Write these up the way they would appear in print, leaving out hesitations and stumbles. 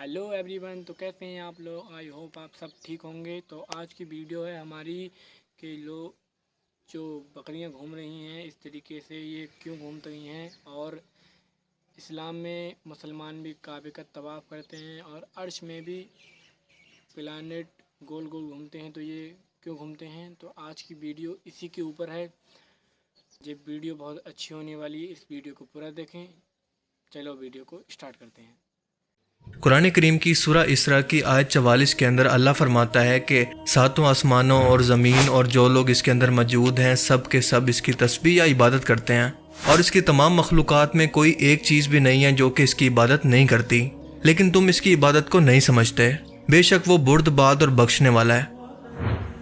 Hello everyone. तो कैसे हैं आप लोग? आई होप आप सब ठीक होंगे। तो आज की वीडियो है हमारी कि लोग जो बकरियां घूम रही हैं इस तरीके से ये क्यों घूम रही हैं, और इस्लाम में मुसलमान भी काबे का तवाफ़ करते हैं और अर्श में भी प्लानेट गोल गोल घूमते हैं, तो ये क्यों घूमते हैं। तो आज की वीडियो इसी के ऊपर है। ये वीडियो बहुत अच्छी होने वाली है, इस वीडियो को पूरा देखें। चलो वीडियो को स्टार्ट करते हैं। कुरान करीम की सूरा इसरा की आयत 44 के अंदर अल्लाह फरमाता है कि सातों आसमानों और ज़मीन और जो लोग इसके अंदर मौजूद हैं सब के सब इसकी तस्बीह या इबादत करते हैं, और इसकी तमाम मखलूक़ात में कोई एक चीज़ भी नहीं है जो कि इसकी इबादत नहीं करती, लेकिन तुम इसकी इबादत को नहीं समझते। बेशक वो बुर्दबाद और बख्शने वाला है।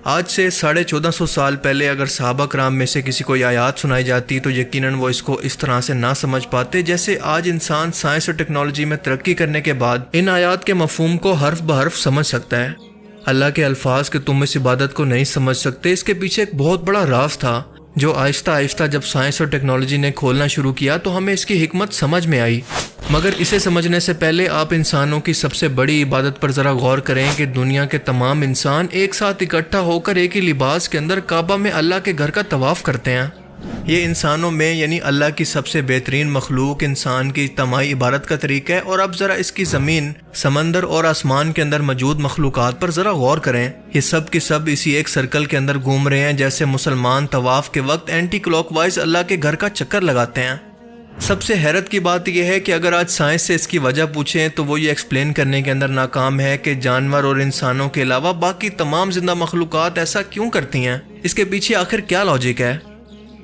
आज से 1450 साल पहले अगर सहाबा कराम में से किसी को ये आयात सुनाई जाती तो यकीनन वो इसको इस तरह से ना समझ पाते जैसे आज इंसान साइंस और टेक्नोलॉजी में तरक्की करने के बाद इन आयात के मफहूम को हर्फ बहर्फ समझ सकता है। अल्लाह के अल्फाज के तुम इस इबादत को नहीं समझ सकते, इसके पीछे एक बहुत बड़ा राज था जो आहिस्ता आहिस्ता जब साइंस और टेक्नोलॉजी ने खोलना शुरू किया तो हमें इसकी हिकमत समझ में आई। मगर इसे समझने से पहले आप इंसानों की सबसे बड़ी इबादत पर ज़रा गौर करें कि दुनिया के तमाम इंसान एक साथ इकट्ठा होकर एक ही लिबास के अंदर काबा में अल्लाह के घर का तवाफ़ करते हैं। ये इंसानों में यानी अल्लाह की सबसे बेहतरीन मखलूक इंसान की इज्तिमाई इबादत का तरीका है। और अब ज़रा इसकी ज़मीन, समंदर और आसमान के अंदर मौजूद मखलूक़ात पर ज़रा गौर करें। ये सब के सब इसी एक सर्कल के अंदर घूम रहे हैं, जैसे मुसलमान तवाफ़ के वक्त एंटी क्लॉकवाइज अल्लाह के घर का चक्कर लगाते हैं। सबसे हैरत की बात यह है कि अगर आज साइंस से इसकी वजह पूछें तो वो ये एक्सप्लेन करने के अंदर नाकाम है कि जानवर और इंसानों के अलावा बाकी तमाम जिंदा मखलूक़ात ऐसा क्यों करती हैं, इसके पीछे आखिर क्या लॉजिक है।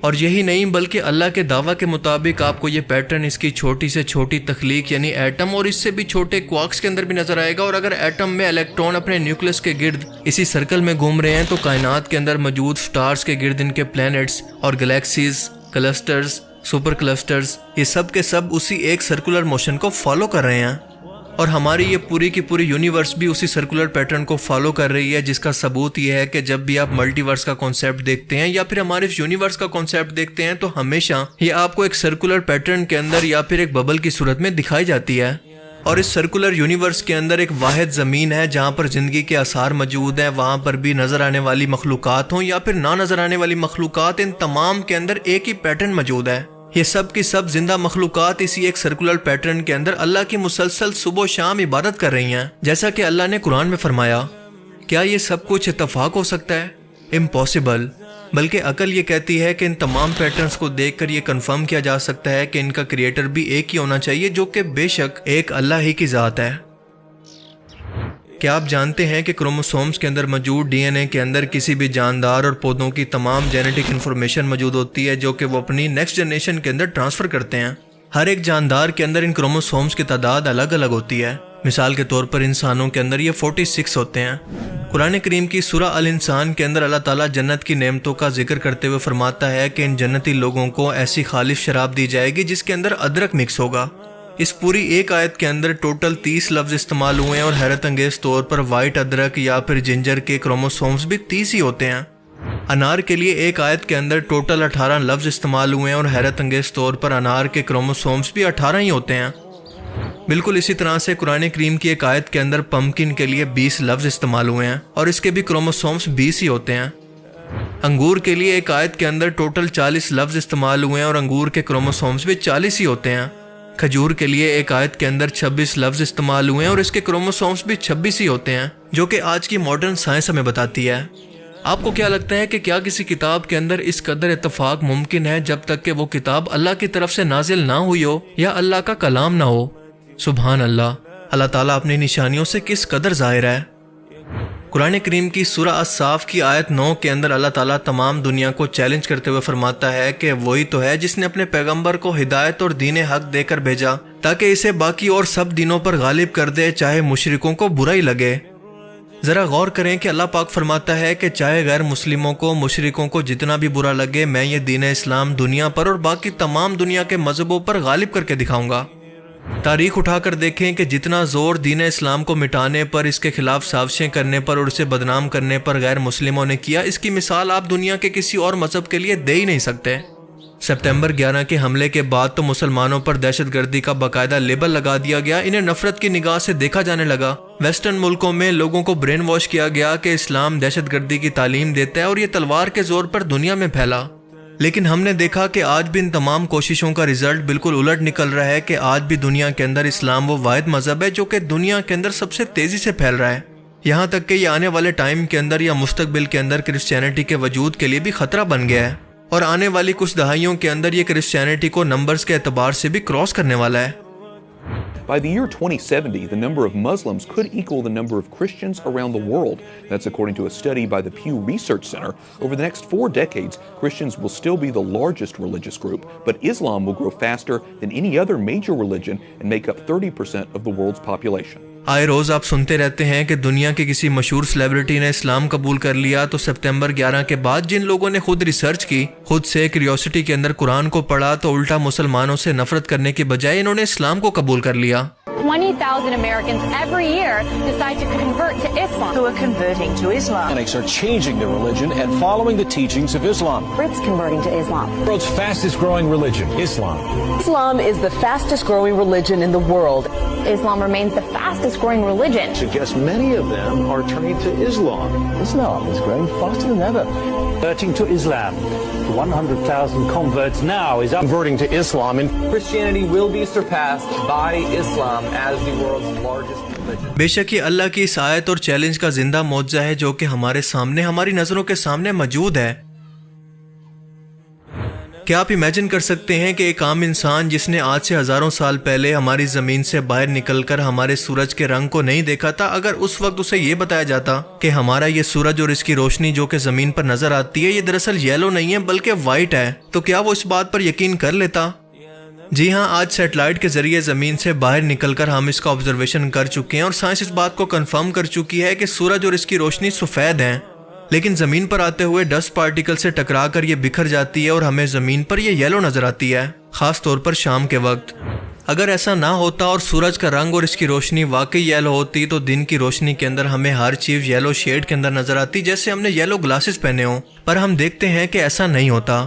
और यही नहीं बल्कि अल्लाह के दावा के मुताबिक आपको ये पैटर्न इसकी छोटी से छोटी तख्लीक यानी एटम और इससे भी छोटे क्वार्क्स के अंदर भी नजर आएगा। और अगर एटम में इलेक्ट्रॉन अपने न्यूक्लियस के गिर्द इसी सर्कल में घूम रहे हैं तो कायनात के अंदर मौजूद स्टार्स के गिर्द इनके प्लैनेट्स और गैलेक्सीज, क्लस्टर्स, सुपर क्लस्टर्स, ये सब के सब उसी एक सर्कुलर मोशन को फॉलो कर रहे हैं। और हमारी ये पूरी की पूरी यूनिवर्स भी उसी सर्कुलर पैटर्न को फॉलो कर रही है, जिसका सबूत ये है कि जब भी आप मल्टीवर्स का कॉन्सेप्ट देखते हैं या फिर हमारे यूनिवर्स का कॉन्सेप्ट देखते हैं तो हमेशा ये आपको एक सर्कुलर पैटर्न के अंदर या फिर एक बबल की सूरत में दिखाई जाती है। और इस सर्कुलर यूनिवर्स के अंदर एक वाहिद ज़मीन है जहाँ पर ज़िंदगी के आसार मौजूद हैं। वहाँ पर भी नज़र आने वाली मखलूक़ात हों या फिर ना नज़र आने वाली मखलूक़ात, इन तमाम के अंदर एक ही पैटर्न मौजूद है। ये सब की सब जिंदा मखलूक़ात इसी एक सर्कुलर पैटर्न के अंदर अल्लाह की मुसलसल सुबह शाम इबादत कर रही हैं। जैसा कि अल्लाह ने कुरान में फरमाया, क्या ये सब कुछ इत्तफाक हो सकता है? इम्पॉसिबल। बल्कि अकल ये कहती है कि इन तमाम पैटर्न्स को देखकर ये कंफर्म किया जा सकता है कि इनका क्रिएटर भी एक ही होना चाहिए, जो कि बेशक एक अल्लाह ही की ज़ात है। क्या आप जानते हैं कि क्रोमोसोम्स के अंदर मौजूद डीएनए के अंदर किसी भी जानदार और पौधों की तमाम जेनेटिक इन्फॉर्मेशन मौजूद होती है जो कि वो अपनी नेक्स्ट जनरेशन के अंदर ट्रांसफ़र करते हैं। हर एक जानदार के अंदर इन क्रोमोसोम्स की तादाद अलग अलग होती है। मिसाल के तौर पर इंसानों के अंदर ये 46 होते हैं। कुरान करीम की सूरा अल इंसान के अंदर अल्लाह ताला जन्नत की नेमतों का जिक्र करते हुए फरमाता है कि इन जन्नती लोगों को ऐसी खालिश शराब दी जाएगी जिसके अंदर अदरक मिक्स होगा। इस पूरी एक आयत के अंदर टोटल 30 लफ्ज़ इस्तेमाल हुए हैं और हैरत अंगेज तौर पर वाइट अदरक या फिर जिंजर के क्रोमोसोम्स भी 30 ही होते हैं। अनार के लिए एक आयत के अंदर टोटल 18 लफ्ज़ इस्तेमाल हुए हैं और हैरत अंगेज तौर पर अनार के क्रोमोसोम्स भी 18 ही होते हैं। बिल्कुल इसी तरह से कुरान करीम की एक आयत के अंदर पम्पकिन के लिए 20 लफ्ज़ इस्तेमाल हुए हैं और इसके भी क्रोमोसोम्स 20 ही होते हैं। अंगूर के लिए एक आयत के अंदर टोटल 40 लफ्ज़ इस्तेमाल हुए हैं और अंगूर के क्रोमोसोम्स भी 40 ही होते हैं। खजूर के लिए एक आयत के अंदर 26 लफ्ज़ इस्तेमाल हुए हैं और इसके क्रोमोसोम्स भी 26 ही होते हैं, जो कि आज की मॉडर्न साइंस हमें बताती है। आपको क्या लगता है कि क्या किसी किताब के अंदर इस कदर इत्तफाक मुमकिन है जब तक कि वो किताब अल्लाह की तरफ से नाजिल ना हुई हो या अल्लाह का कलाम ना हो? सुभान अल्लाह, अल्लाह ताला अपनी निशानियों से किस कदर ज़ाहिर है। कुरान करीम की सूरा अस-साफ की आयत 9 के अंदर अल्लाह ताला तमाम दुनिया को चैलेंज करते हुए फरमाता है कि वही तो है जिसने अपने पैगंबर को हिदायत और दीन हक देकर भेजा ताकि इसे बाकी और सब दिनों पर गालिब कर दे, चाहे मुशरिकों को बुरा ही लगे। ज़रा गौर करें कि अल्लाह पाक फरमाता है कि चाहे गैर मुस्लिमों को, मुशरिकों को जितना भी बुरा लगे, मैं ये दीन इस्लाम दुनिया पर और बाकी तमाम दुनिया के मजहबों पर गालिब करके दिखाऊंगा। तारीख उठाकर देखें कि जितना जोर दीन इस्लाम को मिटाने पर, इसके खिलाफ साजिशें करने पर और उसे बदनाम करने पर गैर मुस्लिमों ने किया, इसकी मिसाल आप दुनिया के किसी और मजहब के लिए दे ही नहीं सकते। सितंबर 11 के हमले के बाद तो मुसलमानों पर दहशतगर्दी का बाकायदा लेबल लगा दिया गया, इन्हें नफरत की निगाह से देखा जाने लगा। वेस्टर्न मुल्कों में लोगों को ब्रेन वॉश किया गया कि इस्लाम दहशतगर्दी की तालीम देता है और ये तलवार के जोर पर दुनिया में फैला। लेकिन हमने देखा कि आज भी इन तमाम कोशिशों का रिजल्ट बिल्कुल उलट निकल रहा है कि आज भी दुनिया के अंदर इस्लाम वो वाहिद मजहब है जो कि दुनिया के अंदर सबसे तेजी से फैल रहा है। यहाँ तक कि ये आने वाले टाइम के अंदर या मुस्तकबिल के अंदर क्रिश्चियनिटी के वजूद के लिए भी खतरा बन गया है और आने वाली कुछ दहाइयों के अंदर ये क्रिश्चियनिटी को नंबर्स के एतबार से भी क्रॉस करने वाला है। By the year 2070, the number of Muslims could equal the number of Christians around the world. That's according to a study by the Pew Research Center. Over the next 4 decades, Christians will still be the largest religious group, but Islam will grow faster than any other major religion and make up 30% of the world's population. आए रोज आप सुनते रहते हैं कि दुनिया के किसी मशहूर सेलिब्रिटी ने इस्लाम कबूल कर लिया, तो सितंबर 11 के बाद जिन लोगों ने खुद रिसर्च की, खुद से क्यूरियोसिटी के अंदर कुरान को पढ़ा, तो उल्टा मुसलमानों से नफरत करने के बजाय इन्होंने इस्लाम को कबूल कर लिया। 20,000 Americans every year decide to convert to Islam. Who are converting to Islam. Hispanics are changing their religion and following the teachings of Islam. Brits converting to Islam. The world's fastest growing religion, Islam. Islam is the fastest growing religion in the world. Islam remains the fastest growing religion. Suggests many of them are turning to Islam. Islam is growing faster than ever. Converting to Islam. 100,000 converts now is Converting to Islam, and Christianity will be surpassed by Islam as the world's largest religion. बेशक ये अल्लाह की इस आयत और challenge का जिंदा मौजज़ा है जो कि हमारे सामने, हमारी नज़रों के सामने मौजूद है। क्या आप इमेजिन कर सकते हैं कि एक आम इंसान जिसने आज से हज़ारों साल पहले हमारी ज़मीन से बाहर निकलकर हमारे सूरज के रंग को नहीं देखा था, अगर उस वक्त उसे ये बताया जाता कि हमारा ये सूरज और इसकी रोशनी जो कि ज़मीन पर नज़र आती है ये दरअसल येलो नहीं है बल्कि वाइट है, तो क्या वो इस बात पर यकीन कर लेता? जी हाँ, आज सैटेलाइट के जरिए ज़मीन से बाहर निकलकर हम इसका ऑब्जर्वेशन कर चुके हैं और साइंस इस बात को कंफर्म कर चुकी है कि सूरज और इसकी रोशनी सफ़ेद हैं, लेकिन ज़मीन पर आते हुए डस्ट पार्टिकल से टकरा कर ये बिखर जाती है और हमें ज़मीन पर ये येलो नज़र आती है, ख़ास तौर पर शाम के वक्त। अगर ऐसा ना होता और सूरज का रंग और इसकी रोशनी वाकई येलो होती तो दिन की रोशनी के अंदर हमें हर चीज़ येलो शेड के अंदर नज़र आती, जैसे हमने येलो ग्लासेस पहने हों, पर हम देखते हैं कि ऐसा नहीं होता।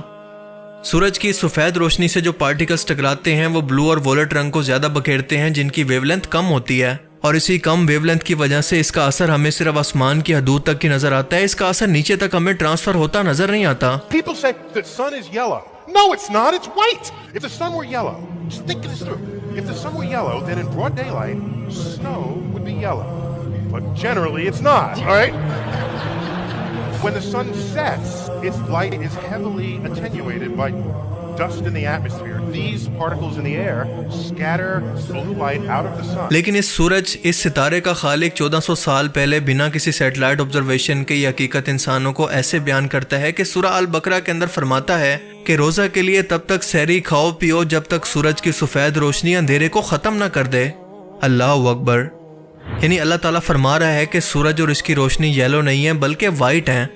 सूरज की सफ़ेद रोशनी से जो पार्टिकल्स टकराते हैं वो ब्लू और वोलेट रंग को ज़्यादा बखेरते हैं, जिनकी वेवलेंथ कम होती है, और इसी कम वेवलेंथ की वजह से इसका असर हमें सिर्फ आसमान की हदूद तक की नजर आता है, इसका असर नीचे तक हमें ट्रांसफर होता नजर नहीं आता। People say the sun is yellow. No, it's not. It's white. If the sun were yellow, just think this through. If the sun were yellow, then in broad daylight, snow would be yellow. But generally, it's not. All right. When the sun sets, its light is heavily attenuated by dust in the atmosphere. These particles in the air scatter blue light out of the sun. लेकिन इस सूरज, इस सितारे का खालिक 1400 साल पहले बिना किसी satellite observation के ये हकीकत इंसानों को ऐसे बयान करता है कि सूरा अल बकरा के अंदर फरमाता है कि रोज़ा के लिए तब तक सहरी खाओ पियो जब तक सूरज की सफ़ेद रोशनी अंधेरे को ख़त्म ना कर दे। अल्लाह अकबर। यानी अल्लाह ताला फरमा रहा है कि सूरज और इसकी रोशनी येलो नहीं है बल्कि वाइट है।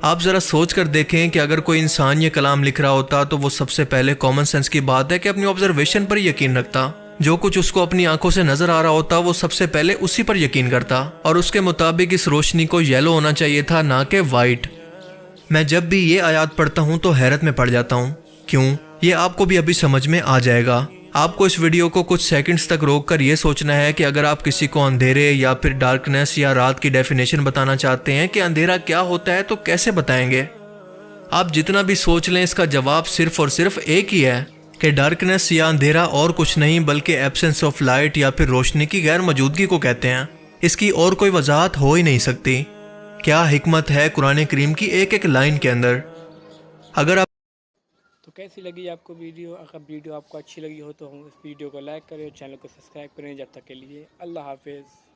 आप ज़रा सोच कर देखें कि अगर कोई इंसान ये कलाम लिख रहा होता तो वो सबसे पहले कॉमन सेंस की बात है कि अपनी ऑब्जर्वेशन पर यकीन रखता, जो कुछ उसको अपनी आंखों से नज़र आ रहा होता वो सबसे पहले उसी पर यकीन करता, और उसके मुताबिक इस रोशनी को येलो होना चाहिए था, ना कि वाइट। मैं जब भी ये आयत पढ़ता हूँ तो हैरत में पड़ जाता हूँ। क्यों? ये आपको भी अभी समझ में आ जाएगा। आपको इस वीडियो को कुछ सेकंड्स तक रोककर ये सोचना है कि अगर आप किसी को अंधेरे या फिर डार्कनेस या रात की डेफिनेशन बताना चाहते हैं कि अंधेरा क्या होता है तो कैसे बताएंगे। आप जितना भी सोच लें इसका जवाब सिर्फ और सिर्फ एक ही है कि डार्कनेस या अंधेरा और कुछ नहीं बल्कि एब्सेंस ऑफ लाइट या फिर रोशनी की गैर मौजूदगी को कहते हैं। इसकी और कोई वजाहत हो ही नहीं सकती। क्या हिकमत है कुरान करीम की एक एक लाइन के अंदर। अगर आप तो कैसी लगी आपको वीडियो? अगर वीडियो आपको अच्छी लगी हो तो इस वीडियो को लाइक करें और चैनल को सब्सक्राइब करें। जब तक के लिए अल्लाह हाफिज़।